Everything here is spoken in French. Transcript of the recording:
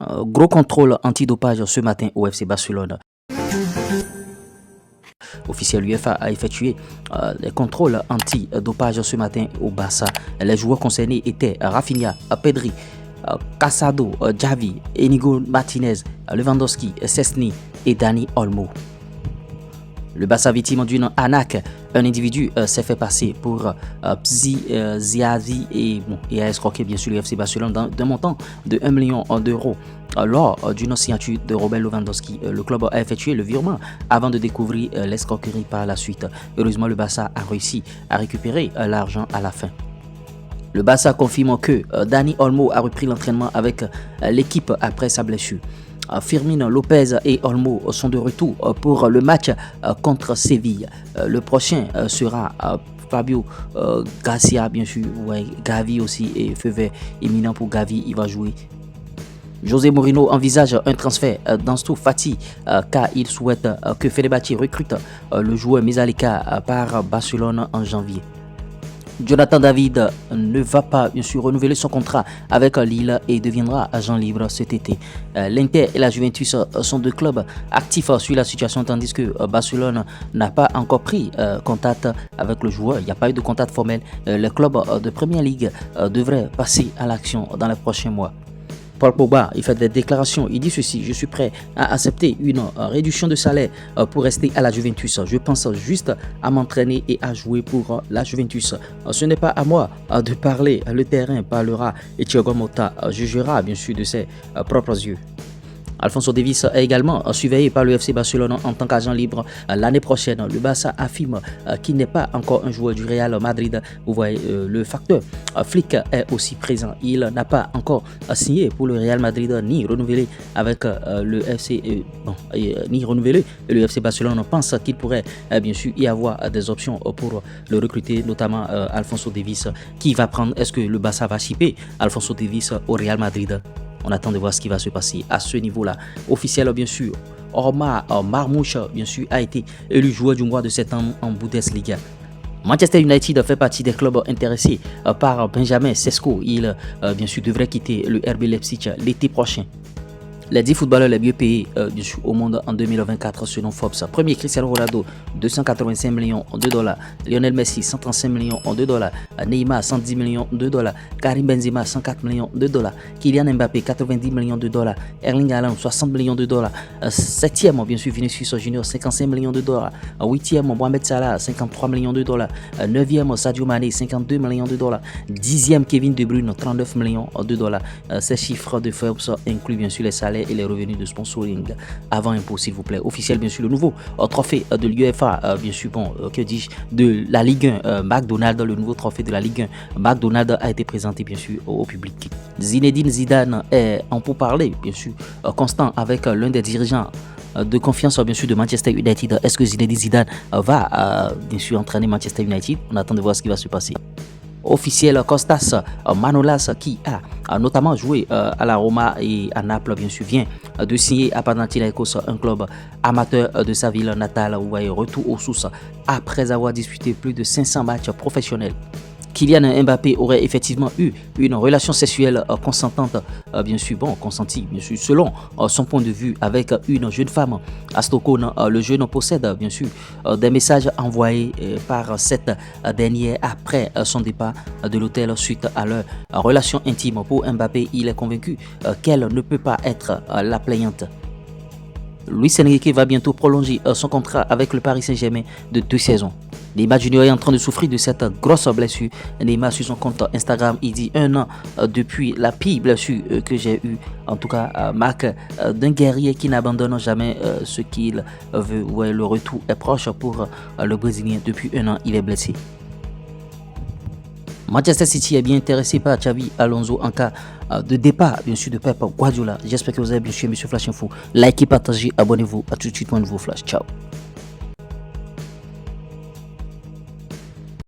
Gros contrôle antidopage ce matin au FC Barcelone. Officiel UEFA a effectué les contrôles anti-dopage ce matin au Barça. Les joueurs concernés étaient Rafinha, Pedri, Casado, Xavi, Inigo Martinez, Lewandowski, Szczęsny et Dani Olmo. Le Barça victime d'une arnaque. Un individu s'est fait passer pour Ziazi et a escroqué bien sûr le FC Barcelone d'un montant de 1 million d'euros. Lors d'une signature de Robert Lewandowski, le club a effectué le virement avant de découvrir l'escroquerie par la suite. Heureusement, le Barça a réussi à récupérer l'argent à la fin. Le Barça confirme que Dani Olmo a repris l'entraînement avec l'équipe après sa blessure. Firmino Lopez et Olmo sont de retour pour le match contre Séville. Le prochain sera Fabio Garcia, bien sûr, Gavi aussi, et feu vert éminent pour Gavi, il va jouer. José Mourinho envisage un transfert d'Ansu Fati car il souhaite que Fenerbahçe recrute le joueur mis à l'écart par Barcelone en janvier. Jonathan David ne va pas bien sûr renouveler son contrat avec Lille et deviendra agent libre cet été. L'Inter et la Juventus sont deux clubs actifs sur la situation tandis que Barcelone n'a pas encore pris contact avec le joueur. Il n'y a pas eu de contact formel. Les clubs de Première Ligue devraient passer à l'action dans les prochains mois. Paul Pogba, il fait des déclarations, il dit ceci: je suis prêt à accepter une réduction de salaire pour rester à la Juventus. Je pense juste à m'entraîner et à jouer pour la Juventus. Ce n'est pas à moi de parler, le terrain parlera et Thiago Motta jugera bien sûr de ses propres yeux. Alphonso Davies est également surveillé par le FC Barcelone en tant qu'agent libre l'année prochaine. Le Barça affirme qu'il n'est pas encore un joueur du Real Madrid. Vous voyez, le facteur flic est aussi présent. Il n'a pas encore signé pour le Real Madrid ni renouvelé avec le FC le FC Barcelone. On pense qu'il pourrait bien sûr y avoir des options pour le recruter, notamment Alphonso Davies. Qui va prendre? Est-ce que le Barça va shipper Alphonso Davies au Real Madrid? On attend de voir ce qui va se passer à ce niveau-là. Officiel, bien sûr, Omar Marmouche, bien sûr, a été élu joueur du mois de septembre en Bundesliga. Manchester United fait partie des clubs intéressés par Benjamin Sesko. Il, bien sûr, devrait quitter le RB Leipzig l'été prochain. Les 10 footballeurs les mieux payés au monde en 2024 selon Forbes. Premier, Cristiano Ronaldo, 285 millions de dollars. Lionel Messi, 135 millions de dollars. Neymar, 110 millions de dollars. Karim Benzema, 104 millions de dollars. Kylian Mbappé, 90 millions de dollars. Erling Haaland, 60 millions de dollars. Septième, bien sûr, Vinicius Junior, 55 millions de dollars. Huitième, Mohamed Salah, 53 millions de dollars. Neuvième, Sadio Mané, 52 millions de dollars. Dixième, Kevin De Bruyne, 39 millions de dollars. Ces chiffres de Forbes incluent bien sûr les salaires et les revenus de sponsoring avant impôt, s'il vous plaît. Officiel, bien sûr, le nouveau trophée de l'UEFA, bien sûr, que dis-je, de la Ligue 1, McDonald's, le nouveau trophée de la Ligue 1, McDonald's a été présenté, bien sûr, au public. Zinedine Zidane est en pourparlers, bien sûr, constant avec l'un des dirigeants de confiance, bien sûr, de Manchester United. Est-ce que Zinedine Zidane va, bien sûr, entraîner Manchester United? On attend de voir ce qui va se passer. Officiel, Kostas Manolas, qui a notamment joué à la Roma et à Naples, bien sûr, vient de signer à Panathinaikos, un club amateur de sa ville natale. Vous voyez, retour aux sources après avoir disputé plus de 500 matchs professionnels. Kylian Mbappé aurait effectivement eu une relation sexuelle consentante, consentie, bien sûr, selon son point de vue, avec une jeune femme à Stockholm. Le jeune possède, bien sûr, des messages envoyés par cette dernière après son départ de l'hôtel suite à leur relation intime. Pour Mbappé, il est convaincu qu'elle ne peut pas être la plaignante. Luis Enrique va bientôt prolonger son contrat avec le Paris Saint-Germain de 2 saisons. Neymar Junior est en train de souffrir de cette grosse blessure. Neymar sur son compte Instagram, il dit 1 an depuis la pire blessure que j'ai eue. En tout cas, marque d'un guerrier qui n'abandonne jamais ce qu'il veut. Ouais, le retour est proche pour le Brésilien. Depuis 1 an, il est blessé. Manchester City est bien intéressé par Xabi Alonso en cas de départ, bien sûr, de Pep Guardiola. J'espère que vous avez bien suivi, Monsieur Flash Info. Likez, partagez, abonnez-vous. À tout de suite, mon nouveau Flash. Ciao.